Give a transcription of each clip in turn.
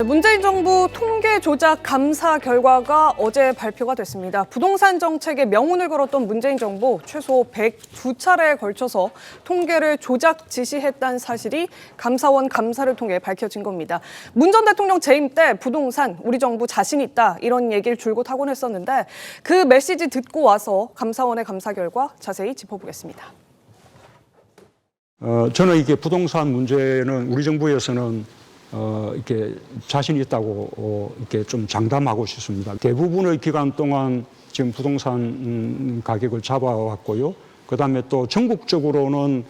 문재인 정부 통계 조작 감사 결과가 어제 발표가 됐습니다. 부동산 정책에 명운을 걸었던 문재인 정부 최소 102차례에 걸쳐서 통계를 조작 지시했다는 사실이 감사원 감사를 통해 밝혀진 겁니다. 문 전 대통령 재임 때 부동산 우리 정부 자신 있다 이런 얘기를 줄곧 하곤 했었는데 그 메시지 듣고 와서 감사원의 감사 결과 자세히 짚어보겠습니다. 저는 이게 부동산 문제는 우리 정부에서는 이렇게 자신이 있다고 이렇게 좀 장담하고 싶습니다. 대부분의 기간 동안 지금 부동산 가격을 잡아왔고요. 그다음에 또 전국적으로는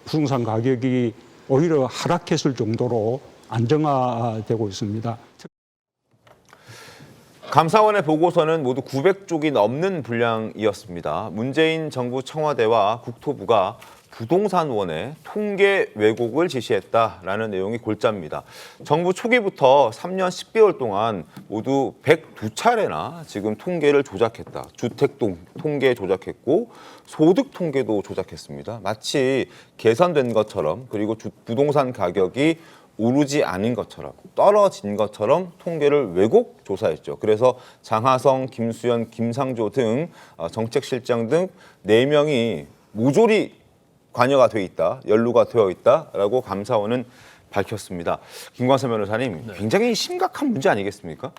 부동산 가격이 오히려 하락했을 정도로 안정화되고 있습니다. 감사원의 보고서는 모두 900쪽이 넘는 분량이었습니다. 문재인 정부 청와대와 국토부가 부동산원에 통계 왜곡을 지시했다라는 내용이 골자입니다. 정부 초기부터 3년 10개월 동안 모두 102차례나 지금 통계를 조작했다. 주택 통계 조작했고 소득 통계도 조작했습니다. 마치 계산된 것처럼 그리고 부동산 가격이 오르지 않은 것처럼 떨어진 것처럼 통계를 왜곡 조사했죠. 그래서 장하성, 김수현, 김상조 등 정책실장 등 4명이 모조리 관여가 돼 있다, 연루가 되어 있다라고 감사원은 밝혔습니다. 김광선 변호사님, 굉장히 심각한 문제 아니겠습니까?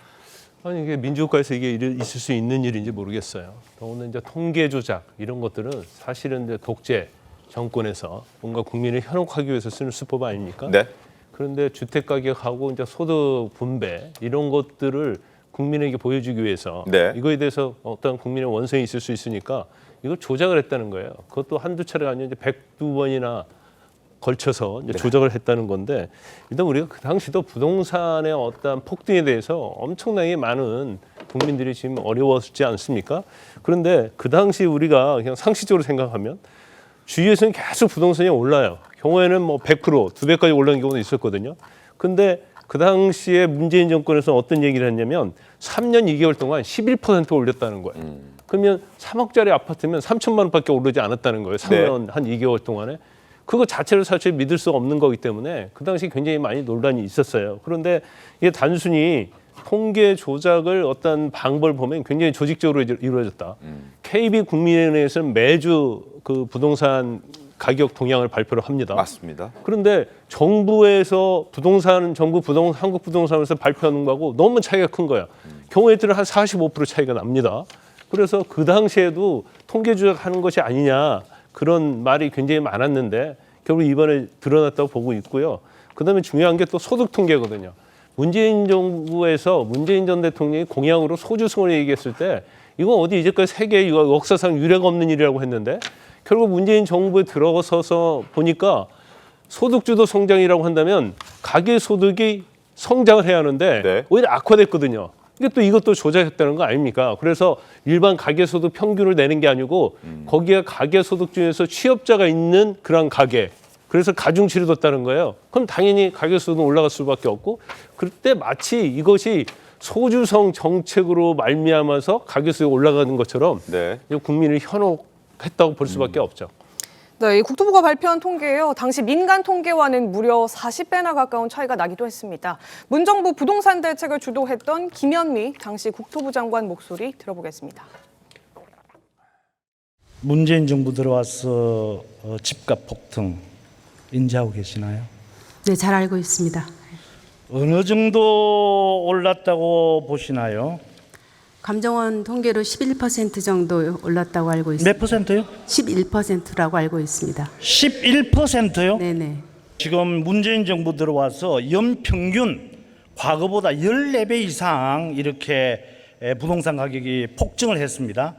아니 이게 민주국가에서 이게 있을 수 있는 일인지 모르겠어요. 더구나 이제 통계 조작 이런 것들은 사실은 이제 독재 정권에서 뭔가 국민을 현혹하기 위해서 쓰는 수법 아닙니까? 네. 그런데 주택 가격하고 이제 소득 분배 이런 것들을 국민에게 보여주기 위해서 네. 이거에 대해서 어떤 국민의 원성이 있을 수 있으니까 이걸 조작을 했다는 거예요. 그것도 한두 차례가 아니라 이제 102번이나 걸쳐서 이제 조작을 했다는 건데 일단 우리가 그 당시도 부동산의 어떤 폭등에 대해서 엄청나게 많은 국민들이 지금 어려웠지 않습니까? 그런데 그 당시 우리가 그냥 상식적으로 생각하면 주위에서는 계속 부동산이 올라요. 경우에는 뭐 100%, 2배까지 올라간 경우도 있었거든요. 근데 그 당시에 문재인 정권에서 어떤 얘기를 했냐면 3년 2개월 동안 11% 올렸다는 거예요. 그러면 3억짜리 아파트면 3천만 원밖에 오르지 않았다는 거예요. 3년 한 2개월 동안에. 그거 자체를 사실 믿을 수 없는 거기 때문에 그 당시 굉장히 많이 논란이 있었어요. 그런데 이게 단순히 통계 조작을 어떤 방법을 보면 굉장히 조직적으로 이루어졌다. KB국민은행에서는 매주 그 부동산 가격 동향을 발표를 합니다. 맞습니다. 그런데 정부에서 한국 부동산에서 발표하는 거하고 너무 차이가 큰 거야. 경우에 따라 한 45% 차이가 납니다. 그래서 그 당시에도 통계 조작하는 것이 아니냐 그런 말이 굉장히 많았는데 결국 이번에 드러났다고 보고 있고요. 그다음에 중요한 게 또 소득 통계거든요. 문재인 정부에서 문재인 전 대통령이 공약으로 소주성을 얘기했을 때 이건 어디 이제까지 세계 역사상 유례가 없는 일이라고 했는데 결국 문재인 정부에 들어서서 보니까 소득주도 성장이라고 한다면 가계소득이 성장을 해야 하는데 네. 오히려 악화됐거든요. 이게 또 이것도 조작했다는 거 아닙니까? 그래서 일반 가계소득 평균을 내는 게 아니고 거기에 가계소득 중에서 취업자가 있는 그런 가계 그래서 가중치를 뒀다는 거예요. 그럼 당연히 가계소득은 올라갈 수밖에 없고 그때 마치 이것이 소주성 정책으로 말미암아서 가계소득이 올라가는 것처럼 네. 국민을 현혹했다고 볼 수밖에 없죠. 네, 이 국토부가 발표한 통계예요. 당시 민간 통계와는 무려 40배나 가까운 차이가 나기도 했습니다. 문 정부 부동산 대책을 주도했던 김현미 당시 국토부 장관 목소리 들어보겠습니다. 문재인 정부 들어와서 집값 폭등 인지하고 계시나요? 네, 잘 알고 있습니다. 어느 정도 올랐다고 보시나요? 감정원 통계로 11% 정도 올랐다고 알고 있습니다. 몇 퍼센트요? 11%라고 알고 있습니다. 11%요? 네네. 지금 문재인 정부 들어와서 연평균 과거보다 14배 이상 이렇게 부동산 가격이 폭증을 했습니다.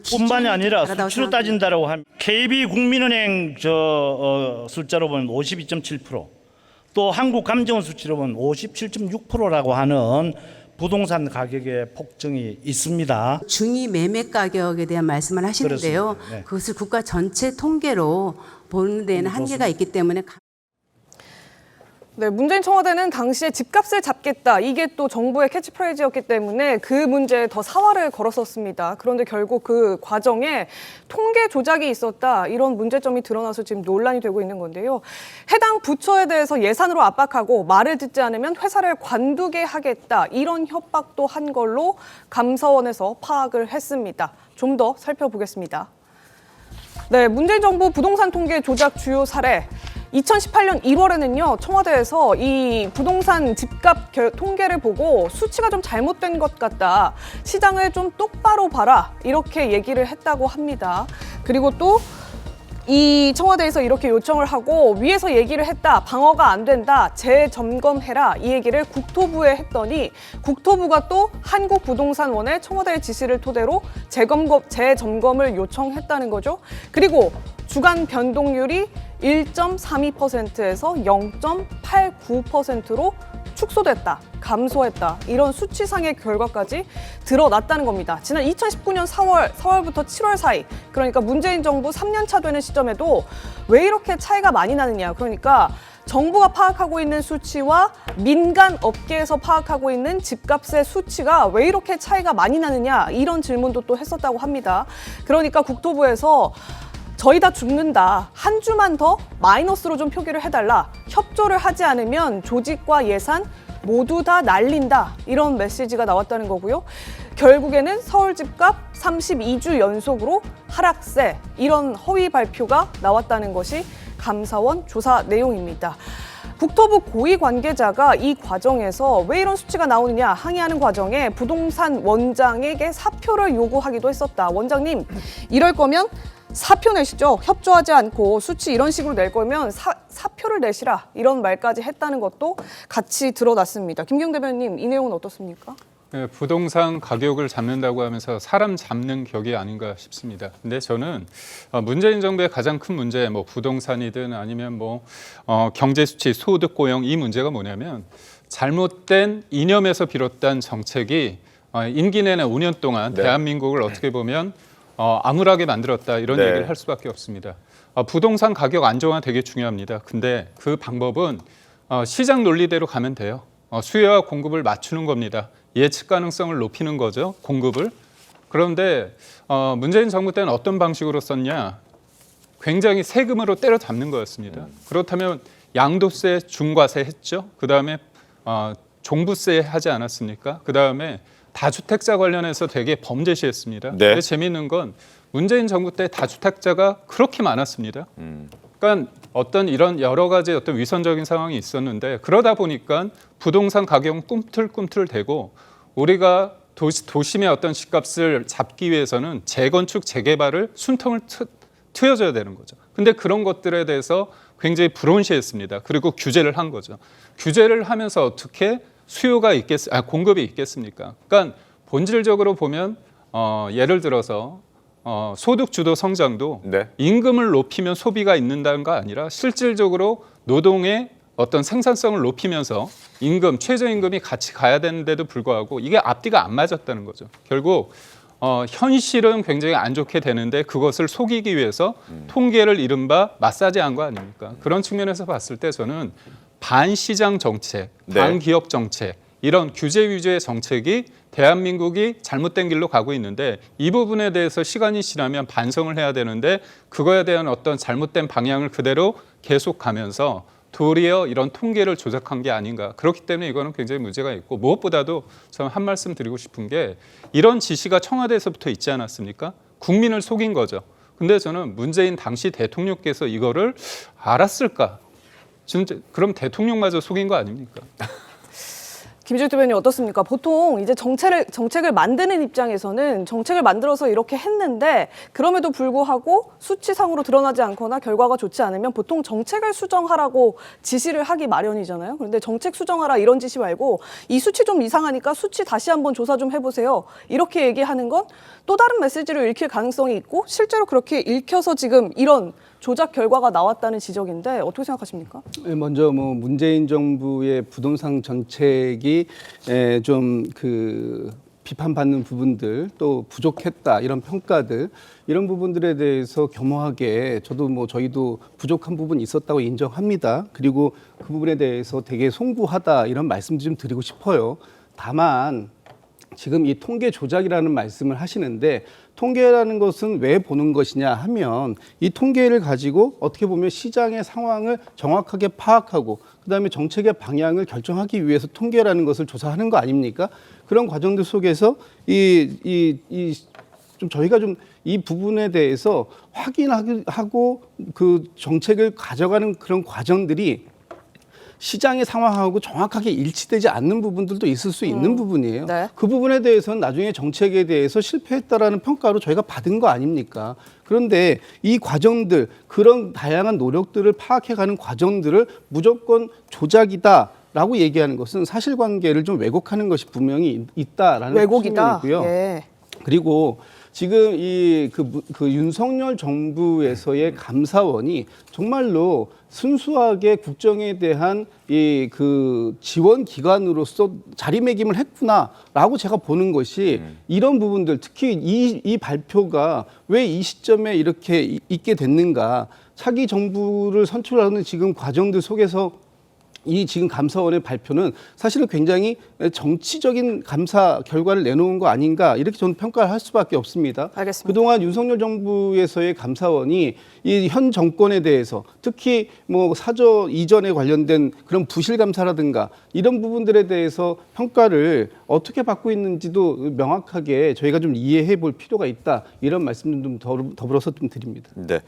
뿐만이 아니라 수치로 따진다라고 하면 KB국민은행 숫자로 보면 52.7%, 또 한국감정원 수치로 보면 57.6%라고 하는 부동산 가격의 폭증이 있습니다. 중위 매매 가격에 대한 말씀을 하시는데요. 그렇습니다. 네. 그것을 국가 전체 통계로 보는 데에는 한계가 있기 때문에 네, 문재인 청와대는 당시에 집값을 잡겠다. 이게 또 정부의 캐치프레이즈였기 때문에 그 문제에 더 사활을 걸었었습니다. 그런데 결국 그 과정에 통계 조작이 있었다. 이런 문제점이 드러나서 지금 논란이 되고 있는 건데요. 해당 부처에 대해서 예산으로 압박하고 말을 듣지 않으면 회사를 관두게 하겠다. 이런 협박도 한 걸로 감사원에서 파악을 했습니다. 좀 더 살펴보겠습니다. 네, 문재인 정부 부동산 통계 조작 주요 사례. 2018년 1월에는요, 청와대에서 이 부동산 집값 통계를 보고 수치가 좀 잘못된 것 같다. 시장을 좀 똑바로 봐라. 이렇게 얘기를 했다고 합니다. 그리고 또 이 청와대에서 이렇게 요청을 하고 위에서 얘기를 했다. 방어가 안 된다. 재점검해라. 이 얘기를 국토부에 했더니 국토부가 또 한국부동산원에 청와대의 지시를 토대로 재점검을 요청했다는 거죠. 그리고 주간 변동률이 1.32%에서 0.89%로 축소됐다, 감소했다, 이런 수치상의 결과까지 드러났다는 겁니다. 지난 2019년 4월부터 7월 사이, 그러니까 문재인 정부 3년 차 되는 시점에도 왜 이렇게 차이가 많이 나느냐. 그러니까 정부가 파악하고 있는 수치와 민간 업계에서 파악하고 있는 집값의 수치가 왜 이렇게 차이가 많이 나느냐, 이런 질문도 또 했었다고 합니다. 그러니까 국토부에서 저희 다 죽는다. 한 주만 더 마이너스로 좀 표기를 해달라. 협조를 하지 않으면 조직과 예산 모두 다 날린다. 이런 메시지가 나왔다는 거고요. 결국에는 서울 집값 32주 연속으로 하락세. 이런 허위 발표가 나왔다는 것이 감사원 조사 내용입니다. 국토부 고위 관계자가 이 과정에서 왜 이런 수치가 나오느냐 항의하는 과정에 부동산 원장에게 사표를 요구하기도 했었다. 원장님, 이럴 거면 사표 내시죠. 협조하지 않고 수치 이런 식으로 낼 거면 사표를 내시라. 이런 말까지 했다는 것도 같이 드러났습니다. 김경 대변인, 이 내용은 어떻습니까? 네, 부동산 가격을 잡는다고 하면서 사람 잡는 격이 아닌가 싶습니다. 근데 저는 문재인 정부의 가장 큰 문제, 뭐 부동산이든 아니면 뭐 경제 수치, 소득 고용, 이 문제가 뭐냐면 잘못된 이념에서 비롯된 정책이 임기 내내 5년 동안 네. 대한민국을 어떻게 보면 암울하게 만들었다, 이런 네. 얘기를 할 수밖에 없습니다. 부동산 가격 안정화 되게 중요합니다. 근데 그 방법은 시장 논리대로 가면 돼요. 수요와 공급을 맞추는 겁니다. 예측 가능성을 높이는 거죠, 공급을. 그런데 문재인 정부 때는 어떤 방식으로 썼냐? 굉장히 세금으로 때려잡는 거였습니다. 그렇다면 양도세, 중과세 했죠. 그다음에 종부세 하지 않았습니까? 그다음에 다주택자 관련해서 되게 범죄시했습니다. 네. 근데 재미있는 건 문재인 정부 때 다주택자가 그렇게 많았습니다. 그러니까 어떤 이런 여러 가지 어떤 위선적인 상황이 있었는데, 그러다 보니까 부동산 가격은 꿈틀꿈틀대고, 우리가 도심의 어떤 집값을 잡기 위해서는 재건축, 재개발을 순통을 트여줘야 되는 거죠. 근데 그런 것들에 대해서 굉장히 불온시했습니다. 그리고 규제를 한 거죠. 규제를 하면서 어떻게 공급이 있겠습니까? 그러니까 본질적으로 보면 예를 들어서 소득 주도 성장도 네. 임금을 높이면 소비가 있는다는 거 아니라 실질적으로 노동의 어떤 생산성을 높이면서 최저임금이 같이 가야 되는데도 불구하고 이게 앞뒤가 안 맞았다는 거죠. 결국 현실은 굉장히 안 좋게 되는데 그것을 속이기 위해서 통계를 이른바 마사지한 거 아닙니까? 그런 측면에서 봤을 때 저는 반시장 정책, 네. 반기업 정책, 이런 규제 위주의 정책이 대한민국이 잘못된 길로 가고 있는데, 이 부분에 대해서 시간이 지나면 반성을 해야 되는데 그거에 대한 어떤 잘못된 방향을 그대로 계속 가면서 도리어 이런 통계를 조작한 게 아닌가. 그렇기 때문에 이거는 굉장히 문제가 있고, 무엇보다도 저는 한 말씀 드리고 싶은 게, 이런 지시가 청와대에서부터 있지 않았습니까? 국민을 속인 거죠. 근데 저는 문재인 당시 대통령께서 이거를 알았을까? 진짜 그럼 대통령마저 속인 거 아닙니까? 김주희 대변인 어떻습니까? 보통 이제 정책을 만드는 입장에서는 정책을 만들어서 이렇게 했는데 그럼에도 불구하고 수치상으로 드러나지 않거나 결과가 좋지 않으면 보통 정책을 수정하라고 지시를 하기 마련이잖아요. 그런데 정책 수정하라 이런 지시 말고 이 수치 좀 이상하니까 수치 다시 한번 조사 좀 해보세요. 이렇게 얘기하는 건 또 다른 메시지를 읽힐 가능성이 있고 실제로 그렇게 읽혀서 지금 이런 조작 결과가 나왔다는 지적인데 어떻게 생각하십니까? 먼저 문재인 정부의 부동산 정책이 좀 비판받는 부분들 또 부족했다 이런 평가들 이런 부분들에 대해서 겸허하게 저도 뭐 저희도 부족한 부분이 있었다고 인정합니다. 그리고 그 부분에 대해서 되게 송구하다 이런 말씀 좀 드리고 싶어요. 다만 지금 이 통계 조작이라는 말씀을 하시는데 통계라는 것은 왜 보는 것이냐 하면 이 통계를 가지고 어떻게 보면 시장의 상황을 정확하게 파악하고 그다음에 정책의 방향을 결정하기 위해서 통계라는 것을 조사하는 거 아닙니까? 그런 과정들 속에서 좀 저희가 좀 이 부분에 대해서 확인하고 그 정책을 가져가는 그런 과정들이 시장의 상황하고 정확하게 일치되지 않는 부분들도 있을 수 있는 부분이에요. 네. 그 부분에 대해서는 나중에 정책에 대해서 실패했다라는 평가로 저희가 받은 거 아닙니까? 그런데 이 과정들, 그런 다양한 노력들을 파악해가는 과정들을 무조건 조작이다라고 얘기하는 것은 사실관계를 좀 왜곡하는 것이 분명히 있다라는 왜곡이다. 측면이고요. 예. 그리고 지금 그 윤석열 정부에서의 감사원이 정말로 순수하게 국정에 대한 그 지원 기관으로서 자리매김을 했구나라고 제가 보는 것이 이런 부분들 특히 이 발표가 왜 이 시점에 이렇게 있게 됐는가 차기 정부를 선출하는 지금 과정들 속에서 이 지금 감사원의 발표는 사실은 굉장히 정치적인 감사 결과를 내놓은 거 아닌가 이렇게 저는 평가를 할 수밖에 없습니다. 알겠습니다. 그동안 윤석열 정부에서의 감사원이 이 현 정권에 대해서 특히 뭐 사저 이전에 관련된 그런 부실 감사라든가 이런 부분들에 대해서 평가를 어떻게 받고 있는지도 명확하게 저희가 좀 이해해 볼 필요가 있다 이런 말씀 좀 더불어서 좀 드립니다. 네.